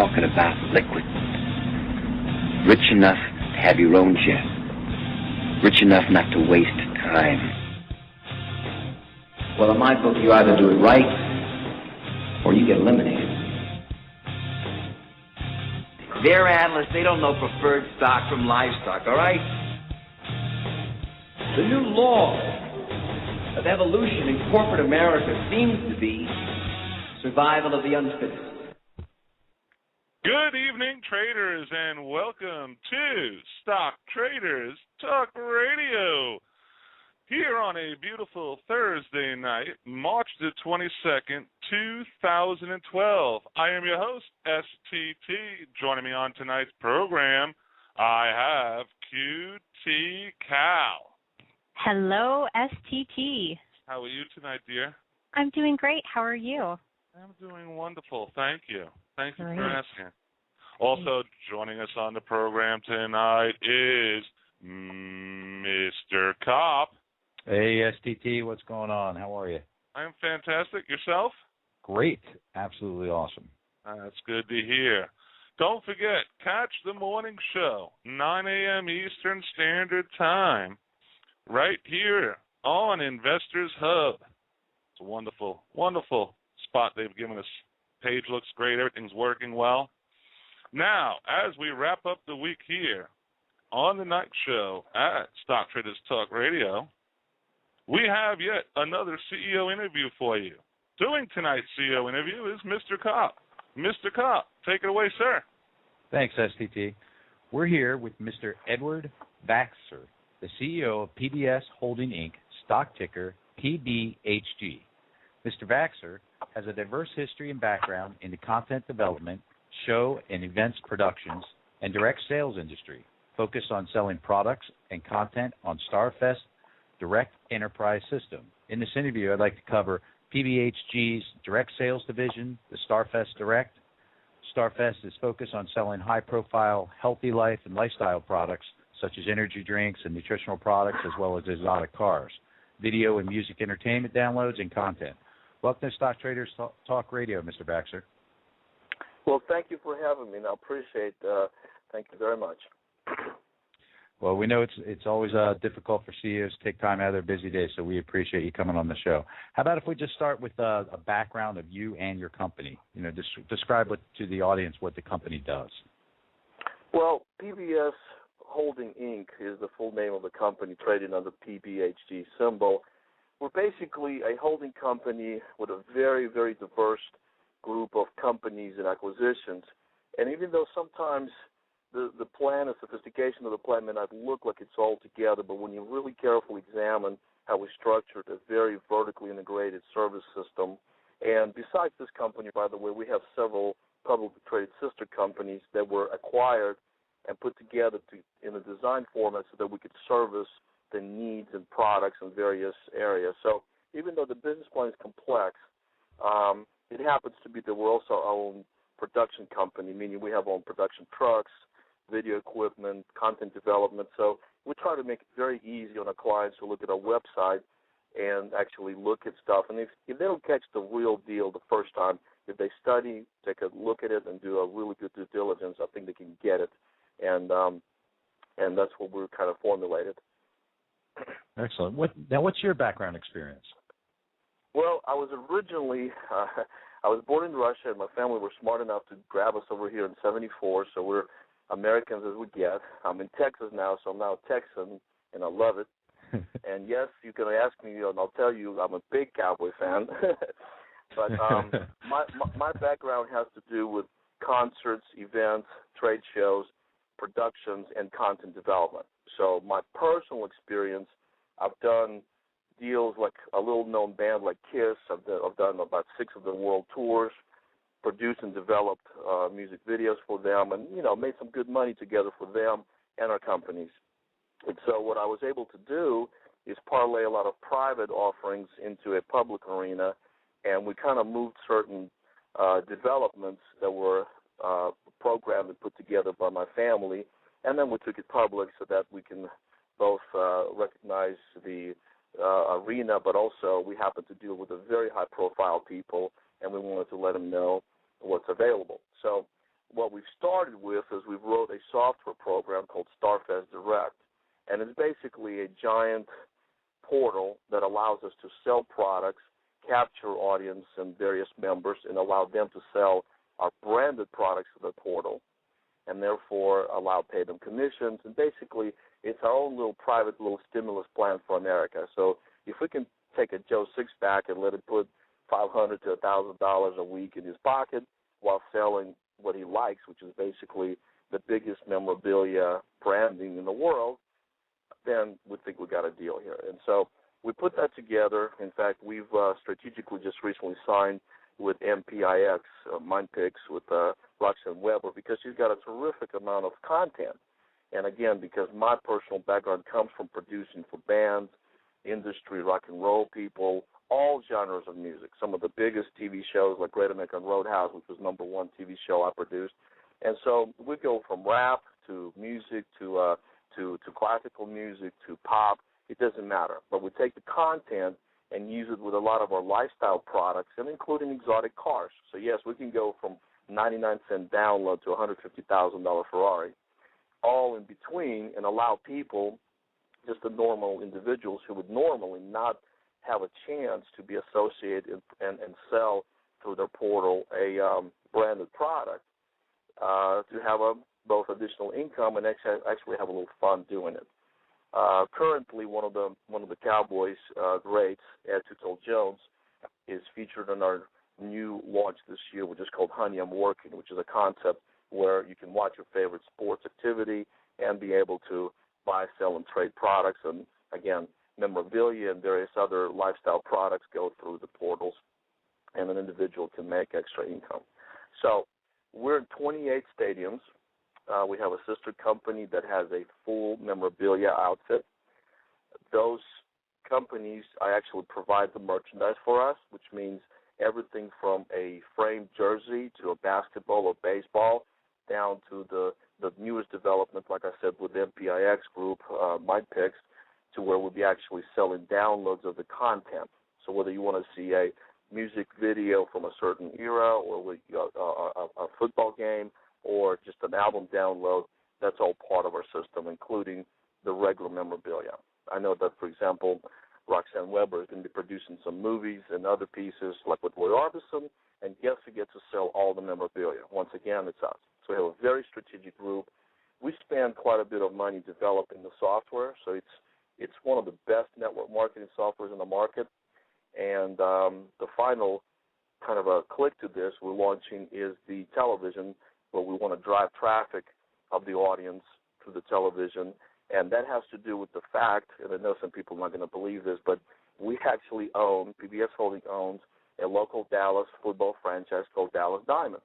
talking about liquid. Rich enough to have your own jet. Rich enough not to waste time. Well, in my book, you either do it right or you get eliminated. They're analysts. They don't know preferred stock from livestock, all right? The new law of evolution in corporate America seems to be survival of the unfittest. Good evening, traders, and welcome to Stock Traders Talk Radio. Here on a beautiful Thursday night, March the 22nd, 2012. I am your host, STT. Joining me on tonight's program, I have QT Cal. Hello, STT. How are you tonight, dear? I'm doing great. How are you? I'm doing wonderful. Thank you. Thank you Great. for asking. Also joining us on the program tonight is Mr. Kopp. Hey, STT, what's going on? How are you? I'm fantastic. Yourself? Great. Absolutely awesome. That's good to hear. Don't forget, catch the morning show, 9 a.m. Eastern Standard Time, right here on Investors Hub. It's a wonderful, wonderful spot they've given us. Page looks great. Everything's working well. Now, as we wrap up the week here on the night show at Stock Traders Talk Radio, we have yet another CEO interview for you. Doing tonight's CEO interview is Mr. Kopp. Mr. Kopp, take it away, sir. Thanks, STT. We're here with Mr. Edward Baxter, the CEO of PBS Holding Inc., stock ticker PBHG. Mr. Baxter has a diverse history and background in the content development, show and events productions, and direct sales industry, focused on selling products and content on StarFest Direct Enterprise System. In this interview, I'd like to cover PBHG's direct sales division, the StarFest Direct. StarFest is focused on selling high-profile, healthy life and lifestyle products such as energy drinks and nutritional products, as well as exotic cars, video and music entertainment downloads, and content. Welcome to Stock Traders Talk Radio, Mr. Baxter. Well, thank you for having me, and I appreciate thank you very much. Well, we know it's always difficult for CEOs to take time out of their busy day, so we appreciate you coming on the show. How about if we just start with a background of you and your company? You know, describe to the audience what the company does. Well, PBS Holding Inc. is the full name of the company, traded under PBHG symbol. We're basically a holding company with a very, very diverse group of companies and acquisitions. And even though sometimes the plan and sophistication of the plan may not look like it's all together, but when you really carefully examine how we structured a very vertically integrated service system, and besides this company, by the way, we have several publicly traded sister companies that were acquired and put together in a design format so that we could service the needs and products in various areas. So even though the business plan is complex, it happens to be that we're also our own production company, meaning we have our own production trucks, video equipment, content development. So we try to make it very easy on our clients to look at our website and actually look at stuff. And if they don't catch the real deal the first time, if they study, take a look at it, and do a really good due diligence, I think they can get it. And that's what we're kind of formulated. Excellent. What's your background experience? Well, I was originally, I was born in Russia, and my family were smart enough to grab us over here in '74, so we're Americans as we get. I'm in Texas now, so I'm now a Texan, and I love it. And yes, you can ask me, and I'll tell you I'm a big Cowboy fan. But my background has to do with concerts, events, trade shows, productions, and content development. So my personal experience, I've done deals like a little-known band like KISS. I've done about 6 of the world tours, produced and developed music videos for them, and, made some good money together for them and our companies. And so what I was able to do is parlay a lot of private offerings into a public arena, and we kind of moved certain developments that were programmed and put together by my family, and then we took it public so that we can both recognize the arena, but also we happen to deal with a very high-profile people, and we wanted to let them know what's available. So what we've started with is we've wrote a software program called Starfest Direct, and it's basically a giant portal that allows us to sell products, capture audience and various members, and allow them to sell our branded products to the portal, and therefore allow pay them commissions. And basically, it's our own little private little stimulus plan for America. So if we can take a Joe Sixpack and let him put $500 to $1,000 a week in his pocket while selling what he likes, which is basically the biggest memorabilia branding in the world, then we think we got a deal here. And so we put that together. In fact, we've strategically just recently signed with MPIX, MindPix, with Roxanne Weber, because she's got a terrific amount of content. And again, because my personal background comes from producing for bands, industry, rock and roll people, all genres of music. Some of the biggest TV shows like Great American Roadhouse, which was #1 TV show I produced. And so we go from rap to music to classical music to pop. It doesn't matter. But we take the content and use it with a lot of our lifestyle products, and including exotic cars. So, yes, we can go from 99-cent download to a $150,000 Ferrari, all in between, and allow people, just the normal individuals who would normally not have a chance to be associated and sell through their portal a branded product, to have both additional income and actually have a little fun doing it. Currently, one of the Cowboys greats, Ed Tuttle Jones, is featured in our new launch this year, which is called Honey, I'm Working, which is a concept where you can watch your favorite sports activity and be able to buy, sell, and trade products. And again, memorabilia and various other lifestyle products go through the portals, and an individual can make extra income. So we're in 28 stadiums. We have a sister company that has a full memorabilia outfit. Those companies actually provide the merchandise for us, which means everything from a framed jersey to a basketball or baseball, down to the newest development, like I said, with the MPIX group, MindPix, to where we'll be actually selling downloads of the content. So whether you want to see a music video from a certain era, or a football game, or just an album download, that's all part of our system, including the regular memorabilia. I know that, for example, Roxanne Weber is going to be producing some movies and other pieces, like with Roy Orbison, and guess who gets to sell all the memorabilia? Once again, it's us. So we have a very strategic group. We spend quite a bit of money developing the software, so it's one of the best network marketing softwares in the market. And the final kind of a click to this we're launching is the television, where we want to drive traffic of the audience through the television. And that has to do with the fact, and I know some people are not going to believe this, but we actually own, PBS Holding owns, a local Dallas football franchise called Dallas Diamonds.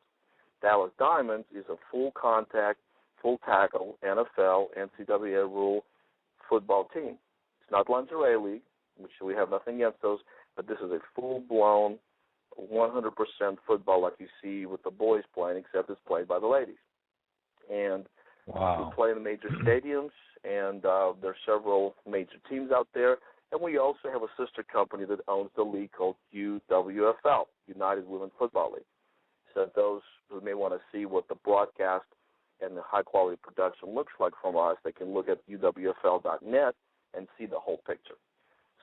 Dallas Diamonds is a full contact, full tackle, NFL, NCAA rule football team. It's not lingerie league, which we have nothing against those, but this is a full-blown 100% football like you see with the boys playing, except it's played by the ladies. And wow. We play in the major stadiums, and there are several major teams out there. And we also have a sister company that owns the league called UWFL, United Women's Football League. So those who may want to see what the broadcast and the high-quality production looks like from us, they can look at uwfl.net and see the whole picture.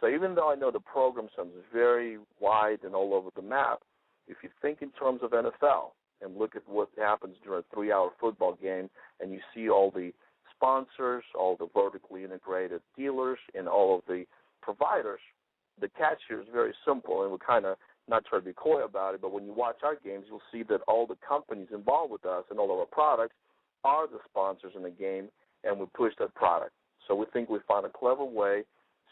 So even though I know the program sounds very wide and all over the map, if you think in terms of NFL and look at what happens during a 3-hour football game, and you see all the sponsors, all the vertically integrated dealers, and all of the providers, the catch here is very simple, and we're kind of not trying to be coy about it, but when you watch our games, you'll see that all the companies involved with us and all of our products are the sponsors in the game, and we push that product. So we think we found a clever way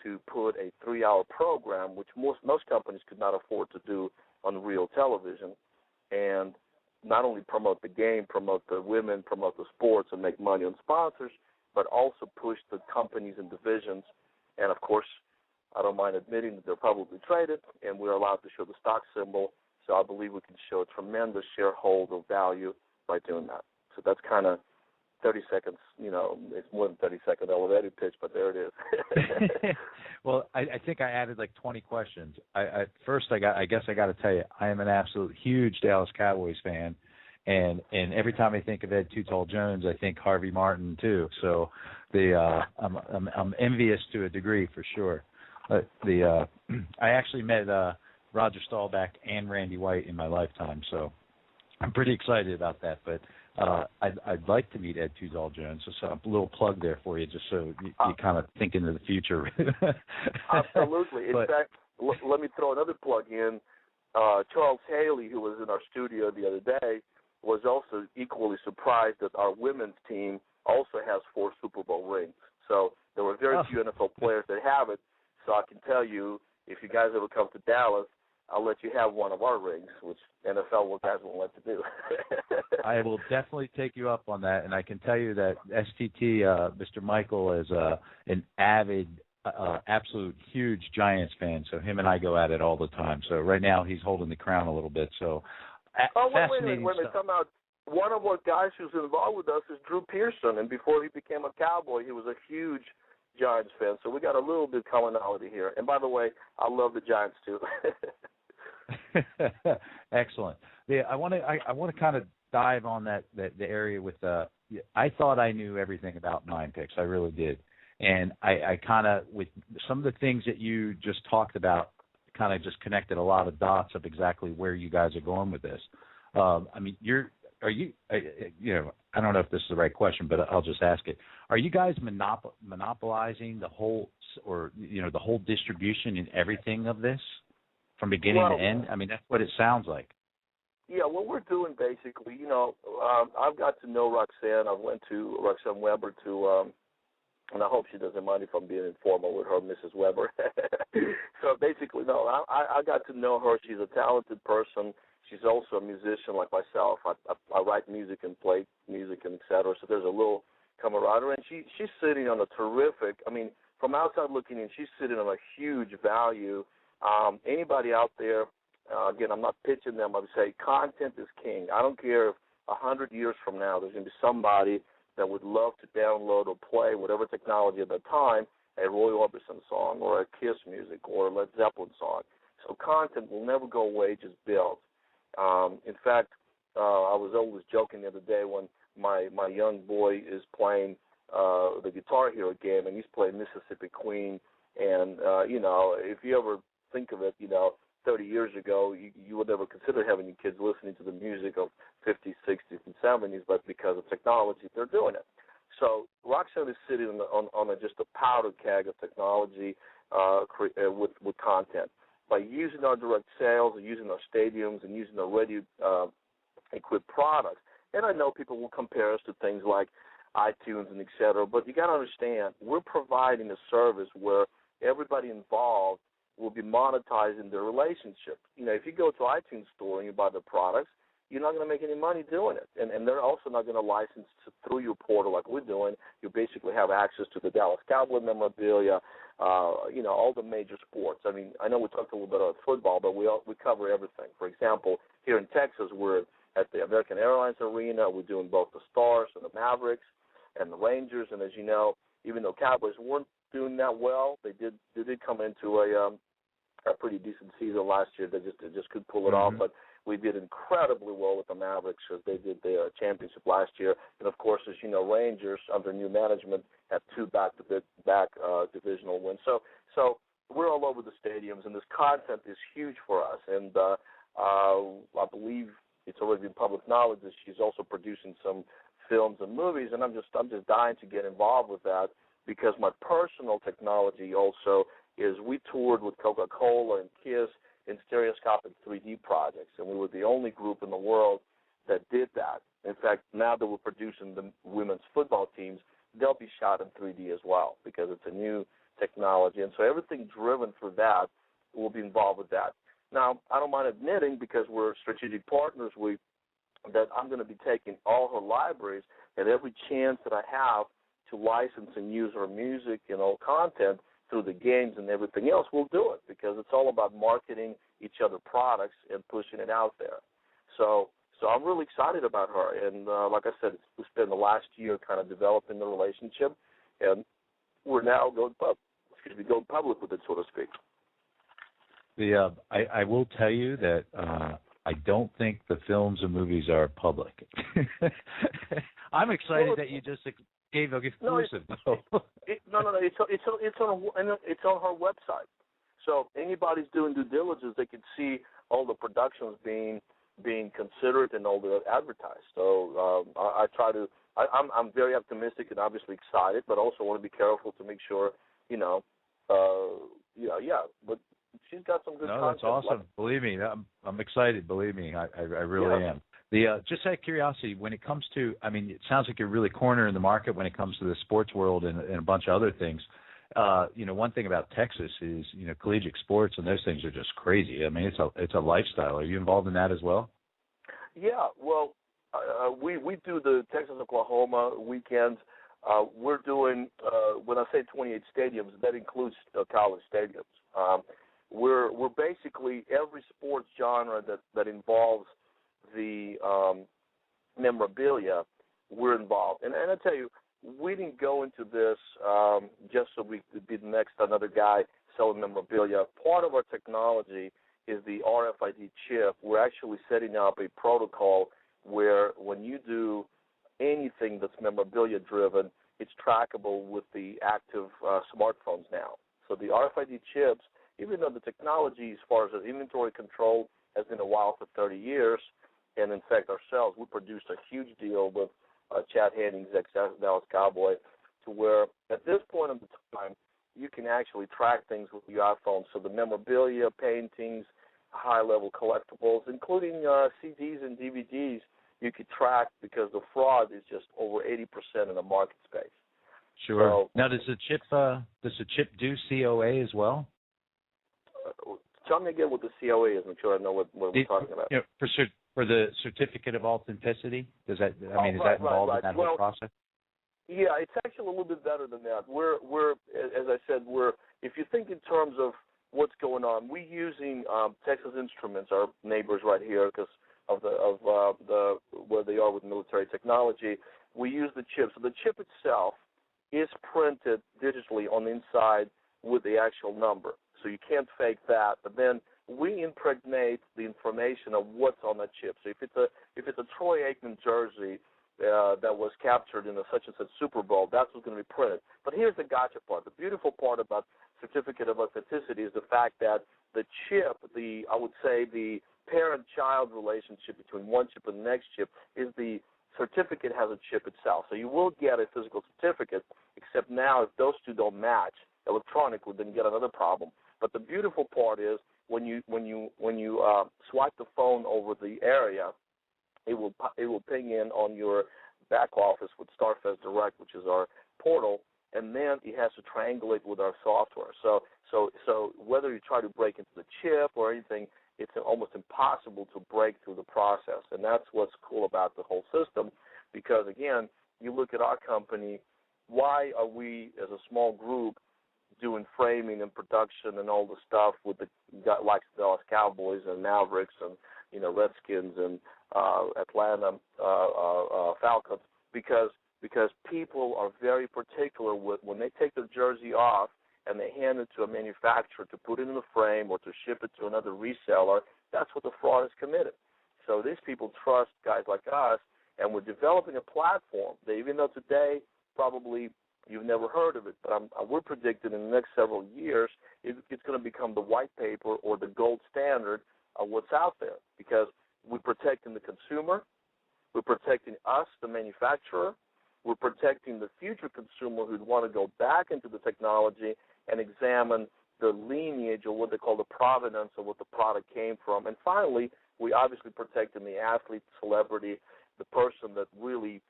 to put a 3-hour program, which most companies could not afford to do on real television, and not only promote the game, promote the women, promote the sports, and make money on sponsors, but also push the companies and divisions. And, of course, I don't mind admitting that they're publicly traded, and we're allowed to show the stock symbol, so I believe we can show tremendous shareholder value by doing that. So that's kind of 30 seconds, it's more than 30-second elevator pitch, but there it is. Well, I think I added like 20 questions. First, I guess I got to tell you, I am an absolute huge Dallas Cowboys fan, And every time I think of Ed Too Tall Jones, I think Harvey Martin too. So I'm envious to a degree for sure. I actually met Roger Staubach and Randy White in my lifetime, so I'm pretty excited about that. But I'd like to meet Ed Too Tall Jones. So a little plug there for you, just so you kind of think into the future. Absolutely. In fact, let me throw another plug in. Charles Haley, who was in our studio the other day, was also equally surprised that our women's team also has 4 Super Bowl rings. So there were very few NFL players that have it. So I can tell you, if you guys ever come to Dallas, I'll let you have one of our rings, which NFL guys won't let you do. I will definitely take you up on that, and I can tell you that STT, Mr. Michael, is an avid, absolute huge Giants fan, so him and I go at it all the time. So right now he's holding the crown a little bit. So wait a minute, come out. One of our guys who's involved with us is Drew Pearson, and before he became a Cowboy, he was a huge Giants fan. So we got a little bit of commonality here. And by the way, I love the Giants too. Excellent. Yeah, I want to kind of dive on the area with I thought I knew everything about Mind Picks. I really did. And I kind of, with some of the things that you just talked about, kind of just connected a lot of dots of exactly where you guys are going with this. I mean, I don't know if this is the right question, but I'll just ask it. Are you guys monopolizing the whole, or the whole distribution and everything of this from beginning to end? I mean, that's what it sounds like. Yeah, what we're doing basically, I've got to know Roxanne. I went to Roxanne Weber and I hope she doesn't mind if I'm being informal with her, Mrs. Weber. So basically, no, I got to know her. She's a talented person. She's also a musician like myself. I write music and play music and et cetera. So there's a little camaraderie. And she's sitting on a terrific, from outside looking in, she's sitting on a huge value. Anybody out there, again, I'm not pitching them. I would say content is king. I don't care if 100 years from now there's going to be somebody that would love to download or play whatever technology at that time, a Roy Orbison song or a Kiss music or a Led Zeppelin song. So content will never go away, just build. In fact, I was always joking the other day when my young boy is playing the Guitar Hero game, and he's playing Mississippi Queen. And, if you ever think of it, 30 years ago, you would never consider having your kids listening to the music of 50s, 60s, and 70s, but because of technology, they're doing it. So Roxanne is sitting on just a powder keg of technology with content. By using our direct sales and using our stadiums and using our ready-equipped products, and I know people will compare us to things like iTunes and et cetera, but you got to understand, we're providing a service where everybody involved will be monetizing their relationship. If you go to iTunes store and you buy the products, you're not going to make any money doing it. And they're also not going to license through your portal like we're doing. You basically have access to the Dallas Cowboy memorabilia, all the major sports. I know we talked a little bit about football, but we cover everything. For example, here in Texas, we're at the American Airlines Arena. We're doing both the Stars and the Mavericks and the Rangers. And as you know, even though Cowboys weren't doing that well, they did come into a pretty decent season last year. They just couldn't pull it off, but we did incredibly well with the Mavericks because they did their championship last year. And, of course, as you know, Rangers, under new management, had 2 back-to-back divisional wins. So we're all over the stadiums, and this content is huge for us. And I believe it's already been public knowledge that she's also producing some films and movies, and I'm just dying to get involved with that because my personal technology also is we toured with Coca-Cola and Kiss in stereoscopic 3D projects, and we were the only group in the world that did that. In fact, now that we're producing the women's football teams, they'll be shot in 3D as well because it's a new technology. And so everything driven through that will be involved with that. Now, I don't mind admitting, because we're strategic partners, that I'm going to be taking all her libraries and every chance that I have to license and use her music and all content through the games and everything else, we'll do it because it's all about marketing each other products and pushing it out there. So I'm really excited about her. And like I said, we spent the last year kind of developing the relationship, and we're now going public with it, so to speak. I will tell you that I don't think the films and movies are public. I'm excited that you just gave an exclusive. No, it's on her website. So anybody's doing due diligence, they can see all the productions being considered and all the advertised. So I'm very optimistic and obviously excited, but also want to be careful to make sure, but she's got some good content. No, that's awesome. Believe me, I'm excited. Believe me, I really am. Just out of curiosity, when it comes to, it sounds like you're really cornering the market when it comes to the sports world and a bunch of other things. One thing about Texas is, collegiate sports and those things are just crazy. It's a lifestyle. Are you involved in that as well? Yeah, well, we do the Texas-Oklahoma weekends. We're doing, when I say 28 stadiums, that includes college stadiums. We're basically every sports genre that involves the memorabilia, we're involved. And I tell you, we didn't go into this just so we could be another guy selling memorabilia. Part of our technology is the RFID chip. We're actually setting up a protocol where when you do anything that's memorabilia-driven, it's trackable with the active smartphones now. So the RFID chips, even though the technology as far as the inventory control has been a while for 30 years, and in fact ourselves, we produced a huge deal with Chad Hennings, ex-Dallas Cowboy, to where at this point in the time, you can actually track things with your iPhone. So the memorabilia, paintings, high-level collectibles, including CDs and DVDs, you could track because the fraud is just over 80% in the market space. Sure. So, now, does the chip do COA as well? Tell me again what the COA is. Make sure I know what we're talking about. For the certificate of authenticity, is that involved in that whole process? Yeah, it's actually a little bit better than that. We're as I said, if you think in terms of what's going on, we're using Texas Instruments, our neighbors right here, because of the where they are with military technology. We use the chip. So the chip itself is printed digitally on the inside with the actual number. So you can't fake that. But then we impregnate the information of what's on that chip. So if it's a Troy Aikman jersey that was captured in a such and such Super Bowl, that's what's going to be printed. But here's the gotcha part. The beautiful part about certificate of authenticity is the fact that the chip, I would say the parent-child relationship between one chip and the next chip is the certificate has a chip itself. So you will get a physical certificate, except now if those two don't match electronically, then you get another problem. But the beautiful part is when you swipe the phone over the area, it will ping in on your back office with StarFest Direct, which is our portal, and then it has to triangulate with our software. So whether you try to break into the chip or anything, it's almost impossible to break through the process. And that's what's cool about the whole system, because, again, you look at our company, why are we, as a small group, doing framing and production and all the stuff with the like the Dallas Cowboys and Mavericks and Redskins and Atlanta Falcons? Because people are very particular with when they take their jersey off and they hand it to a manufacturer to put it in the frame or to ship it to another reseller. That's what the fraud is committed. So these people trust guys like us, and we're developing a platform that, even though today probably you've never heard of it, but we're predicting in the next several years it's going to become the white paper or the gold standard of what's out there, because we're protecting the consumer, we're protecting us, the manufacturer, we're protecting the future consumer who'd want to go back into the technology and examine the lineage or what they call the provenance of what the product came from. And finally, we obviously protecting the athlete, celebrity, the person that really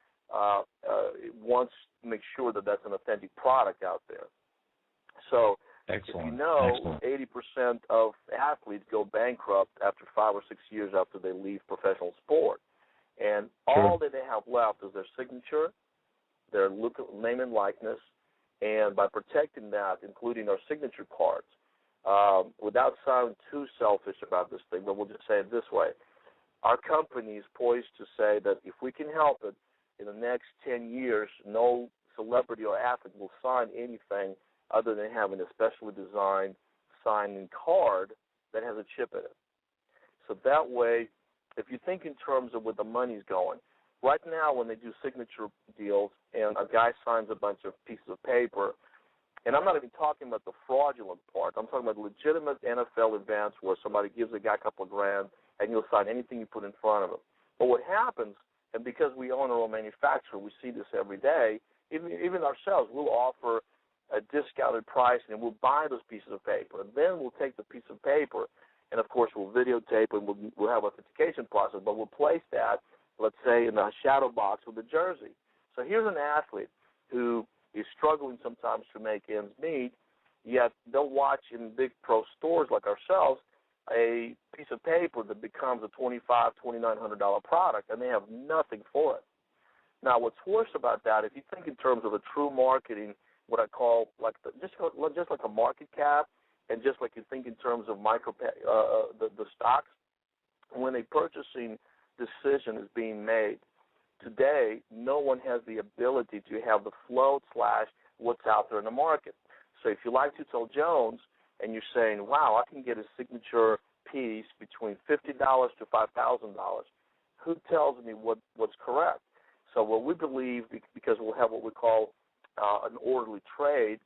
wants to make sure that that's an authentic product out there. So excellent. If you know, excellent. 80% of athletes go bankrupt after 5 or 6 years after they leave professional sport. And all that they have left is their signature, their name and likeness, and by protecting that, including our signature cards, without sounding too selfish about this thing, but we'll just say it this way. Our company is poised to say that if we can help it, in the next 10 years, no celebrity or athlete will sign anything other than having a specially designed signing card that has a chip in it. So that way, if you think in terms of where the money's going, right now when they do signature deals and a guy signs a bunch of pieces of paper, and I'm not even talking about the fraudulent part. I'm talking about legitimate NFL events where somebody gives a guy a couple of grand and he'll sign anything you put in front of him. But what happens, and because we own our own manufacturer, we see this every day, even ourselves, we'll offer a discounted price and we'll buy those pieces of paper. And then we'll take the piece of paper and, of course, we'll videotape and we'll have an authentication process, but we'll place that, let's say, in a shadow box with a jersey. So here's an athlete who is struggling sometimes to make ends meet, yet they'll watch in big pro stores like ourselves a piece of paper that becomes a $2,500, $2,900 product, and they have nothing for it. Now, what's worse about that, if you think in terms of a true marketing, what I call just like a market cap, and just like you think in terms of the stocks, when a purchasing decision is being made, today, no one has the ability to have the float / what's out there in the market. So if you like Tutel Jones and you're saying, wow, I can get a signature piece between $50 to $5,000, who tells me what's correct? So what we believe, because we'll have what we call an orderly trade,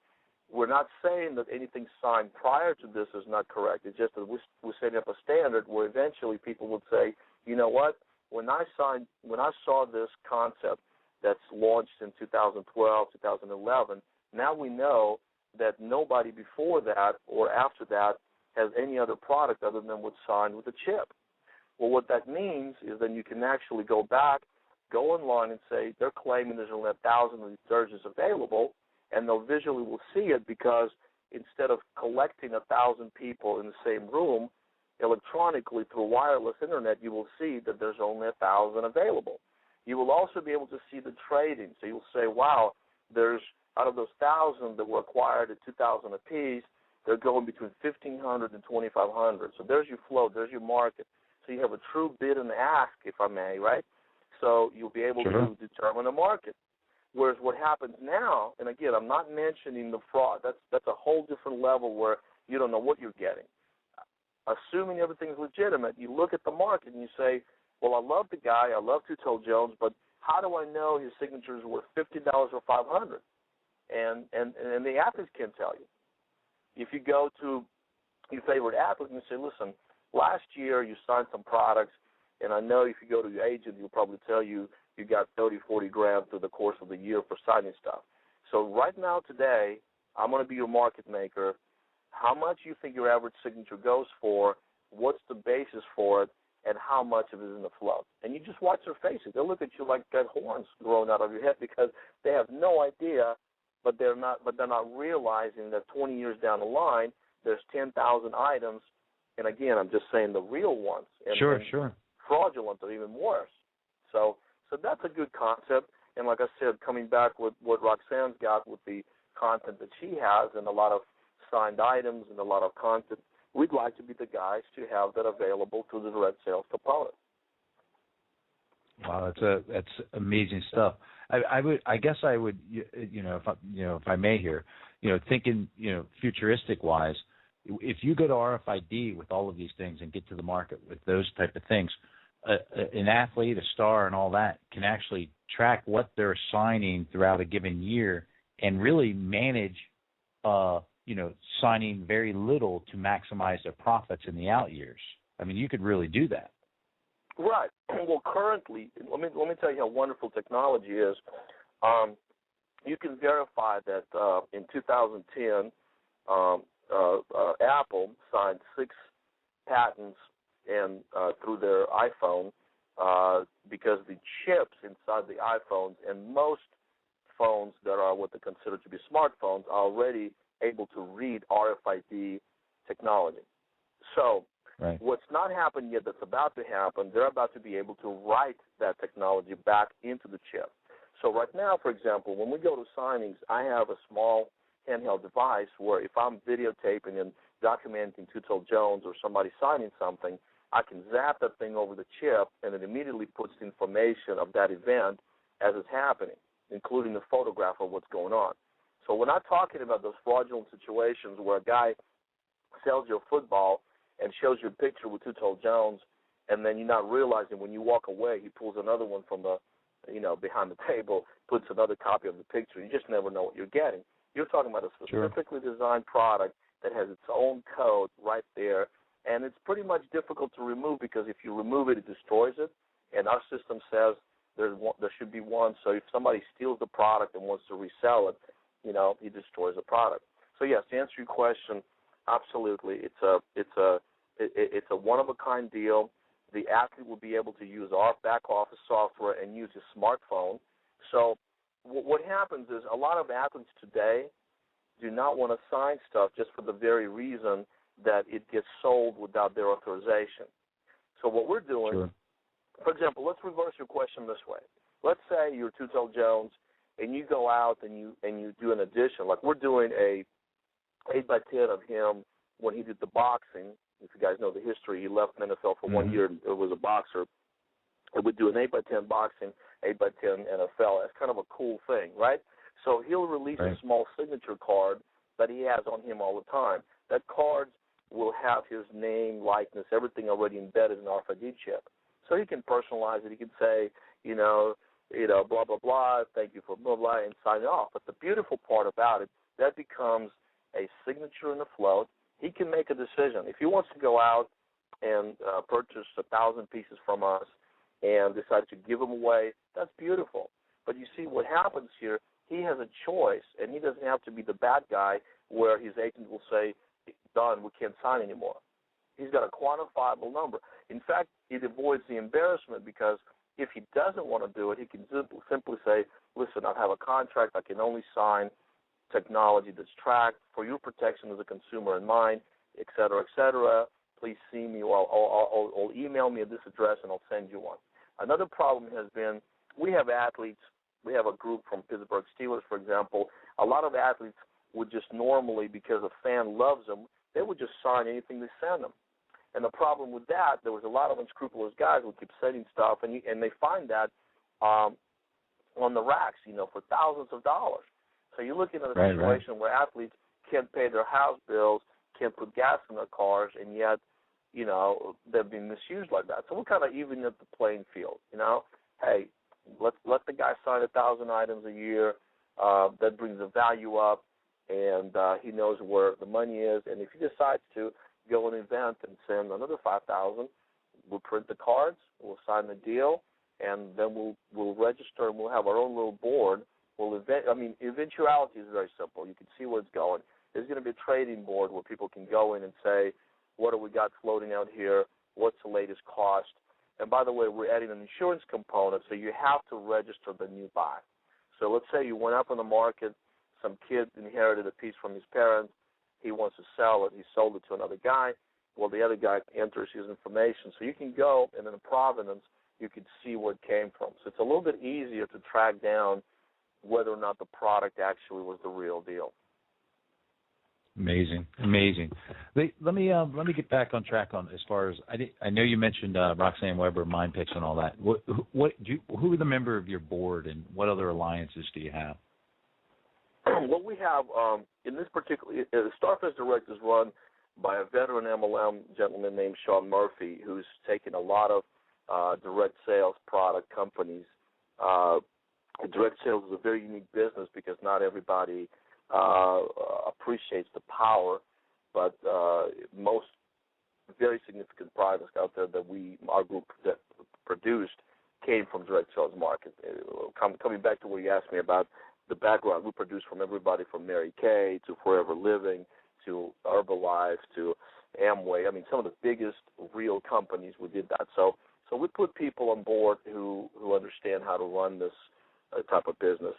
we're not saying that anything signed prior to this is not correct. It's just that we're setting up a standard where eventually people would say, you know what? When I saw this concept that's launched in 2012, 2011, now we know that nobody before that or after that has any other product other than what's signed with a chip. Well, what that means is then you can actually go back, go online and say they're claiming there's only 1,000 of these jerseys available, and they'll visually will see it because instead of collecting 1,000 people in the same room, electronically through wireless internet, you will see that there's only 1,000 available. You will also be able to see the trading. So you'll say, wow, there's out of those 1,000 that were acquired at $2,000 a piece, they're going between $1,500 and $2,500. So there's your flow, there's your market. So you have a true bid and ask, if I may, right? So you'll be able to determine a market. Whereas what happens now, and again, I'm not mentioning the fraud. That's a whole different level where you don't know what you're getting. Assuming everything's legitimate, you look at the market and you say, well, I love the guy, I love Tutel Jones, but how do I know his signature is worth $50 or $500? And the athletes can tell you. If you go to your favorite athlete and you say, listen, last year you signed some products, and I know if you go to your agent, he'll probably tell you you got 30, 40 grand through the course of the year for signing stuff. So right now, today, I'm going to be your market maker. How much you think your average signature goes for, what's the basis for it, and how much of it is in the float. And you just watch their faces. They'll look at you like got horns growing out of your head because they have no idea, but they're not realizing that 20 years down the line, there's 10,000 items, and again, I'm just saying the real ones. And, sure. Fraudulent are even worse. So that's a good concept. And like I said, coming back with what Roxanne's got with the content that she has and a lot of signed items and a lot of content, we'd like to be the guys to have that available through the direct sales component. Wow, that's amazing stuff. I guess I would, if I may here, thinking, futuristic wise, if you go to RFID with all of these things and get to the market with those type of things, an athlete, a star, and all that can actually track what they're signing throughout a given year and really manage, signing very little to maximize their profits in the out years. I mean, you could really do that. Right. Well, currently, let me tell you how wonderful technology is. You can verify that in 2010, Apple signed 6 patents and through their iPhone because the chips inside the iPhones and most phones that are what they consider to be smartphones are already able to read RFID technology. So what's not happened yet that's about to happen, they're about to be able to write that technology back into the chip. So right now, for example, when we go to signings, I have a small handheld device where if I'm videotaping and documenting Tutel Jones or somebody signing something, I can zap that thing over the chip, and it immediately puts the information of that event as it's happening, including the photograph of what's going on. So we're not talking about those fraudulent situations where a guy sells you a football and shows you a picture with Tutel Jones, and then you're not realizing when you walk away, he pulls another one from the, behind the table, puts another copy of the picture. You just never know what you're getting. You're talking about a specifically designed product that has its own code right there, and it's pretty much difficult to remove because if you remove it, it destroys it, and our system says there should be one, so if somebody steals the product and wants to resell it, he destroys the product. So yes, to answer your question, absolutely, it's a one-of-a-kind deal. The athlete will be able to use our back office software and use his smartphone. So what happens is a lot of athletes today do not want to sign stuff just for the very reason that it gets sold without their authorization. So what we're doing, for example, let's reverse your question this way. Let's say you're Tutel Jones and you go out and you do an edition. Like we're doing a 8x10 of him when he did the boxing. If you guys know the history, he left the NFL for 1 year. It was a boxer. And we'd do an 8x10 boxing, 8x10 NFL. That's kind of a cool thing, right? So he'll release a small signature card that he has on him all the time. That card will have his name, likeness, everything already embedded in RFID chip. So he can personalize it. He can say, blah, blah, blah, thank you for blah, blah, and sign it off. But the beautiful part about it, that becomes a signature in the float. He can make a decision. If he wants to go out and purchase 1,000 pieces from us and decide to give them away, that's beautiful. But you see what happens here, he has a choice, and he doesn't have to be the bad guy where his agent will say, done, we can't sign anymore. He's got a quantifiable number. In fact, it avoids the embarrassment because if he doesn't want to do it, he can simply say, listen, I have a contract. I can only sign technology that's tracked for your protection as a consumer in mind, et cetera, et cetera. Please see me or email me at this address and I'll send you one. Another problem has been we have athletes. We have a group from Pittsburgh Steelers, for example. A lot of athletes would just normally, because a fan loves them, they would just sign anything they send them. And the problem with that, there was a lot of unscrupulous guys who keep sending stuff, and they find that on the racks, for thousands of dollars. So you're looking at a situation where athletes can't pay their house bills, can't put gas in their cars, and yet, they're being misused like that. So we're kind of even at the playing field, Hey, let the guy sign 1,000 items a year. That brings the value up, and he knows where the money is. And if he decides to go an event and send another 5,000, we'll print the cards, we'll sign the deal, and then we'll register, and we'll have our own little board. Eventuality is very simple. You can see where it's going. There's going to be a trading board where people can go in and say, what do we got floating out here? What's the latest cost? And by the way, we're adding an insurance component, so you have to register the new buy. So let's say you went up on the market, some kid inherited a piece from his parents, he wants to sell it, he sold it to another guy. Well, the other guy enters his information. So you can go, and in the provenance, you can see where it came from. So it's a little bit easier to track down whether or not the product actually was the real deal. Amazing. Let me get back on track on as far as I know you mentioned Roxanne Weber, Mind Picks, and all that. Who are the member of your board, and what other alliances do you have? Well, we have in this particular Starfest Direct is run by a veteran MLM gentleman named Sean Murphy, who's taken a lot of direct sales product companies. Direct sales is a very unique business because not everybody appreciates the power, but most very significant products out there that our group that produced came from direct sales market. Coming back to what you asked me about the background, we produced from everybody from Mary Kay to Forever Living to Herbalife to Amway. I mean, some of the biggest real companies, we did that. So we put people on board who understand how to run this type of business.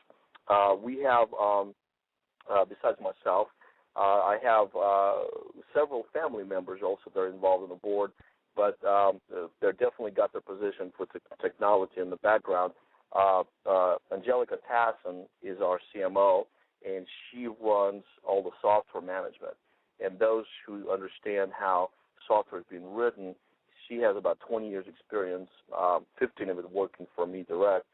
We have, besides myself, I have several family members also that are involved in the board, but they're definitely got their position for technology in the background. Angelica Tassin is our CMO, and she runs all the software management. And those who understand how software is being written, she has about 20 years experience, 15 of it working for me direct,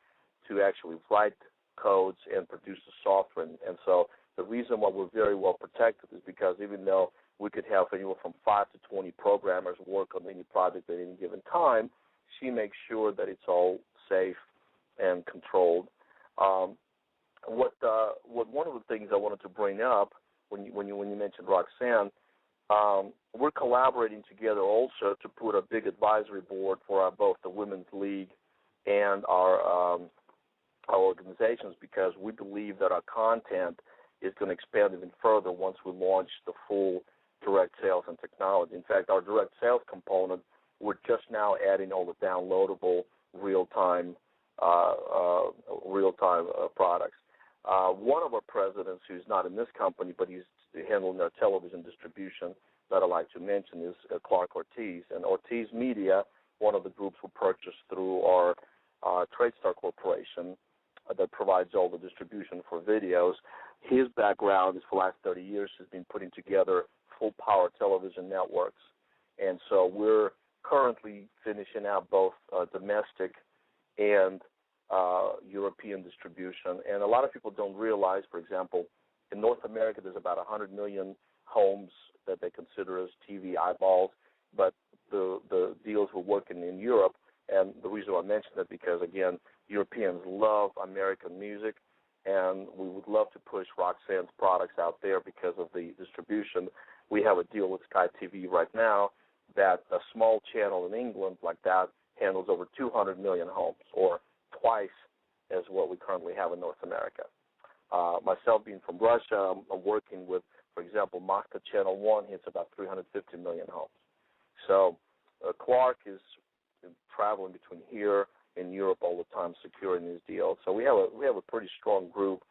to actually write codes and produce the software. And so the reason why we're very well protected is because even though we could have anywhere from 5 to 20 programmers work on any project at any given time. She makes sure that it's all safe and controlled. What one of the things I wanted to bring up when you mentioned Roxanne, we're collaborating together also to put a big advisory board for both the Women's League and our organizations, because we believe that our content is going to expand even further once we launch the full direct sales and technology. In fact, our direct sales component, we're just now adding all the downloadable real-time products. One of our presidents, who's not in this company, but he's handling our television distribution that I'd like to mention, is Clark Ortiz. And Ortiz Media, one of the groups we purchased through our TradeStar Corporation that provides all the distribution for videos. His background is for the last 30 years has been putting together full-power television networks. And so we're currently finishing out both domestic and European distribution. And a lot of people don't realize, for example, in North America there's about 100 million homes that they consider as TV eyeballs, but the deals we're working in Europe, and the reason I mention that because, again, Europeans love American music, and we would love to push Roxanne's products out there because of the distribution. We have a deal with Sky TV right now that a small channel in England like that handles over 200 million homes, or twice as what we currently have in North America. Myself being from Russia, I'm working with, for example, Moscow Channel 1 hits about 350 million homes. So Clark is traveling between here and Europe all the time, securing these deals. So we have a pretty strong group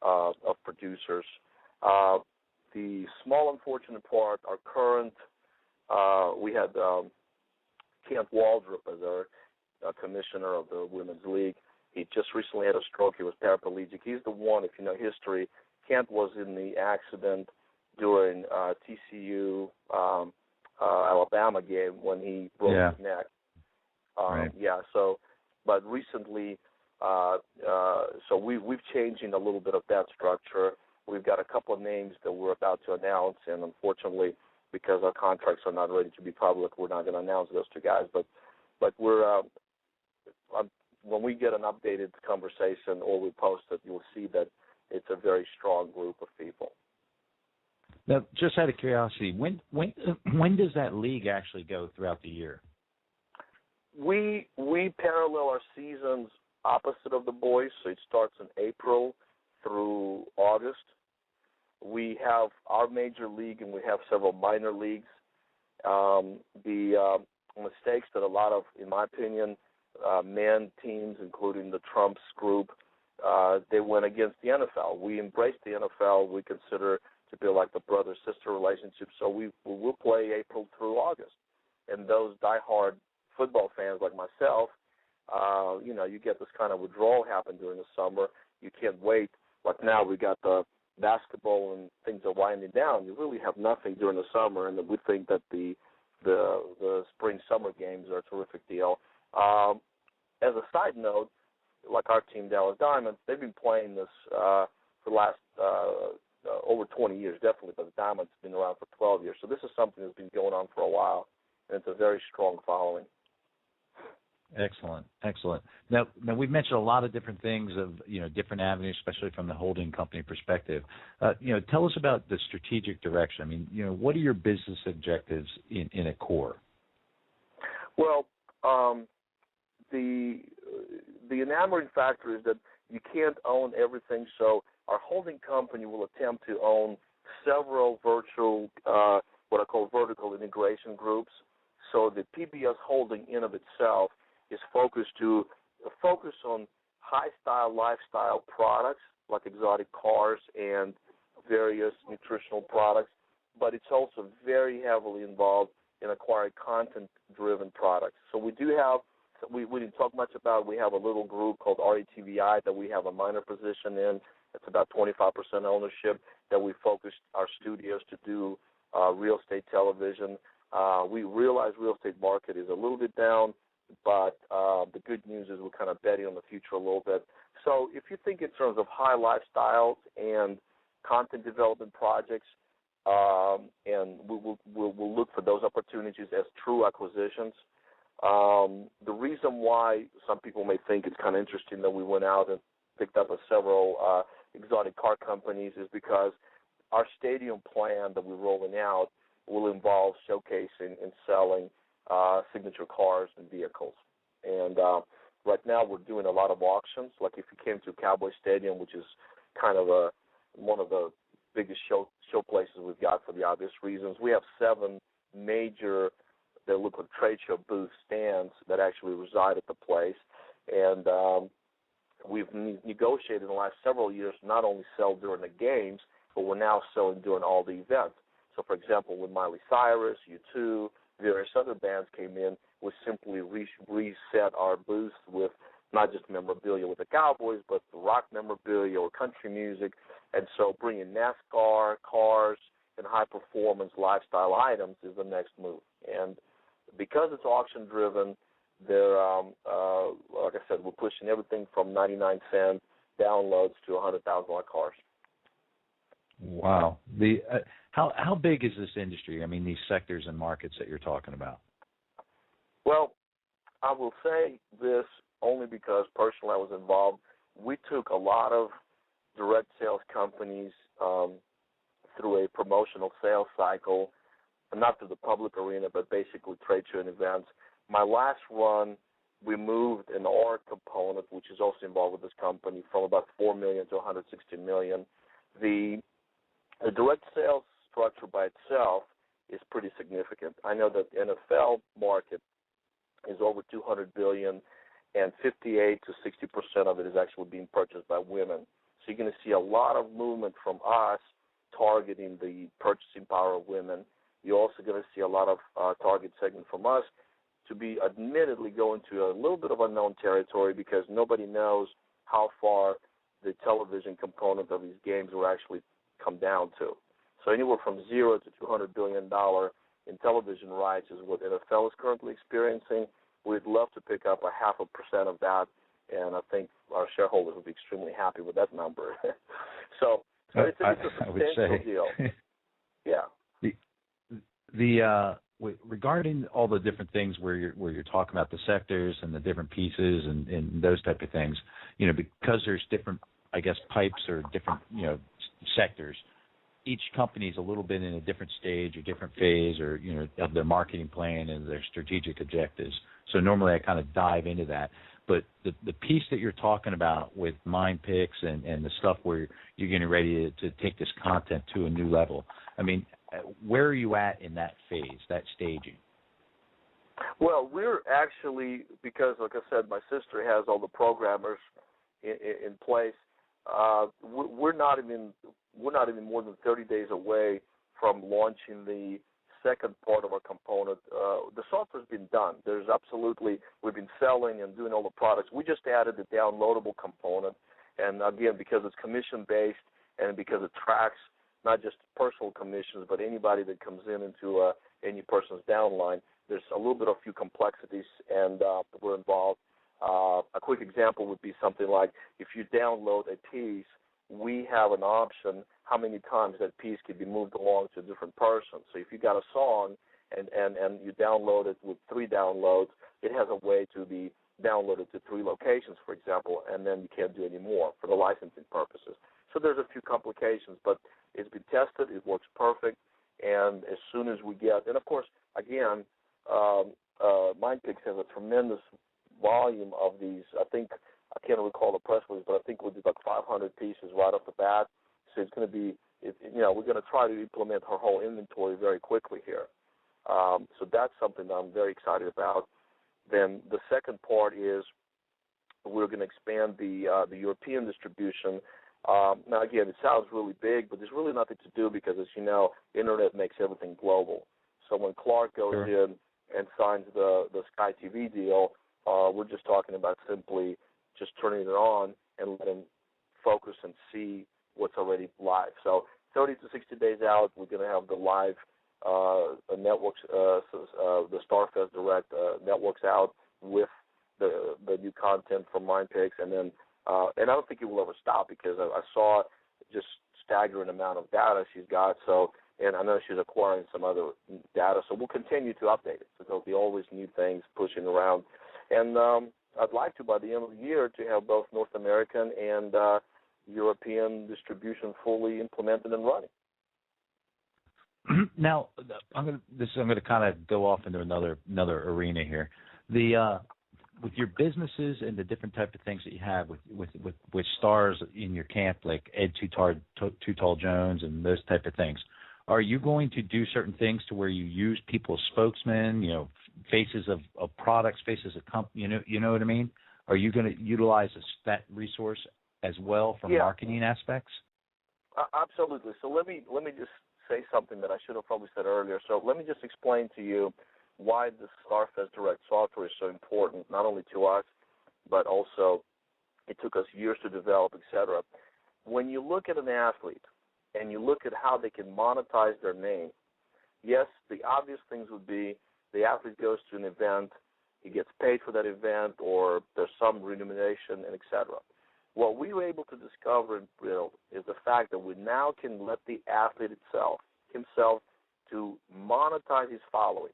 of producers. The small unfortunate part, our current, we had Kent Waldrop as our commissioner of the Women's League. He just recently had a stroke. He was paraplegic. He's the one, if you know history, Kent was in the accident during TCU Alabama game when he broke his neck. Right. Yeah, so, but recently, so we've changing a little bit of that structure. We've got a couple of names that we're about to announce, and unfortunately, because our contracts are not ready to be public, we're not going to announce those two guys. But we're when we get an updated conversation or we post it, you'll see that it's a very strong group of people. Now, just out of curiosity, when does that league actually go throughout the year? We parallel our seasons opposite of the boys, so it starts in April through August. We have our major league and we have several minor leagues. The mistakes that a lot of, in my opinion, men teams, including the Trumps group, they went against the NFL. We embrace the NFL. We consider to be like the brother-sister relationship, so we will play April through August. And those diehard football fans like myself, you get this kind of withdrawal happen during the summer. You can't wait. Like now we got the basketball and things are winding down. You really have nothing during the summer, and we think that the spring-summer games are a terrific deal. As a side note, like our team, Dallas Diamonds, they've been playing this for the last over 20 years, definitely, but the Diamonds have been around for 12 years. So this is something that's been going on for a while, and it's a very strong following. Excellent. Now we've mentioned a lot of different things of different avenues, especially from the holding company perspective. Tell us about the strategic direction. I mean, what are your business objectives in a core? Well, the enamoring factor is that you can't own everything. So our holding company will attempt to own several virtual, what I call vertical integration groups. So the PBS holding in of itself is focused on high-style lifestyle products like exotic cars and various nutritional products, but it's also very heavily involved in acquiring content-driven products. So we do have, we didn't talk much about, we have a little group called RETVI that we have a minor position in. It's about 25% ownership that we focused our studios to do real estate television. We realize real estate market is a little bit down, but the good news is we're kind of betting on the future a little bit. So if you think in terms of high lifestyles and content development projects, and we'll look for those opportunities as true acquisitions. The reason why some people may think it's kind of interesting that we went out and picked up several exotic car companies is because our stadium plan that we're rolling out will involve showcasing and selling signature cars and vehicles. And right now we're doing a lot of auctions. Like if you came to Cowboy Stadium, which is kind of one of the biggest show places we've got for the obvious reasons, we have 7 major, they look like trade show booth stands that actually reside at the place. And we've negotiated in the last several years to not only sell during the games, but we're now selling during all the events. So, for example, when Miley Cyrus, U2, various other bands came in, we simply reset our booths with not just memorabilia with the Cowboys, but the rock memorabilia or country music. And so bringing NASCAR, cars, and high-performance lifestyle items is the next move. And because it's auction-driven, they're, like I said, we're pushing everything from 99-cent downloads to $100,000 cars. Wow. How big is this industry? I mean, these sectors and markets that you're talking about. Well, I will say this only because personally I was involved. We took a lot of direct sales companies through a promotional sales cycle, not through the public arena, but basically trade show and events. My last run, we moved an R component, which is also involved with this company, from about $4 million to $160 million. The direct sales structure by itself is pretty significant. I know that the NFL market is over $200 billion, and 58 to 60% of it is actually being purchased by women. So you're going to see a lot of movement from us targeting the purchasing power of women. You're also going to see a lot of target segment from us to be admittedly going to a little bit of unknown territory because nobody knows how far the television component of these games will actually come down to. So anywhere from $0 to $200 billion in television rights is what NFL is currently experiencing. We'd love to pick up 0.5% of that, and I think our shareholders will be extremely happy with that number. So it's a substantial deal. Yeah. Regarding all the different things where you're talking about the sectors and the different pieces and those type of things, you know, because there's different, I guess, pipes or different, you know, sectors. Each company is a little bit in a different stage or different phase or, you know, of their marketing plan and their strategic objectives. So normally I kind of dive into that. But the piece that you're talking about with MindPix and the stuff where you're getting ready to take this content to a new level, I mean, where are you at in that phase, that staging? Well, we're actually, because like I said, my sister has all the programmers in place. We're not even more than 30 days away from launching the second part of our component. The software's been done. We've been selling and doing all the products. We just added the downloadable component, and again, because it's commission-based and because it tracks not just personal commissions, but anybody that comes into any person's downline, there's a little bit of few complexities, and we're involved. A quick example would be something like if you download a piece, we have an option how many times that piece can be moved along to a different person. So if you got a song and you download it with 3 downloads, it has a way to be downloaded to 3 locations, for example, and then you can't do any more for the licensing purposes. So there's a few complications, but it's been tested. It works perfect. And as soon as we get, and of course, again, MindPix has a tremendous volume of these. I can't recall the press release, but I think we did like 500 pieces right off the bat. So it's going to be, we're going to try to implement our whole inventory very quickly here. So that's something that I'm very excited about. Then the second part is we're going to expand the European distribution. Now, again, it sounds really big, but there's really nothing to do because, as you know, Internet makes everything global. So when Clark goes in and signs the Sky TV deal, we're just talking about simply just turning it on and letting him focus and see what's already live. So 30 to 60 days out, we're going to have the live networks, the Starfest Direct networks out with the new content from MindPix, and then and I don't think it will ever stop because I saw just staggering amount of data she's got. So and I know she's acquiring some other data, so we'll continue to update it. So there'll be always new things pushing around. And I'd like to, by the end of the year, to have both North American and European distribution fully implemented and running. Now, I'm going to kind of go off into another arena here. With your businesses and the different type of things that you have with stars in your camp, like Ed Too Tall Jones and those type of things, are you going to do certain things to where you use people as spokesmen, faces of products, faces of company, you know what I mean? Are you going to utilize that resource as well for marketing aspects? Absolutely. So let me just say something that I should have probably said earlier. So let me just explain to you why the StarFest Direct software is so important, not only to us, but also it took us years to develop, etc. When you look at an athlete and you look at how they can monetize their name, yes, the obvious things would be the athlete goes to an event, he gets paid for that event, or there's some remuneration, and etc. What we were able to discover and build is the fact that we now can let the athlete himself to monetize his following.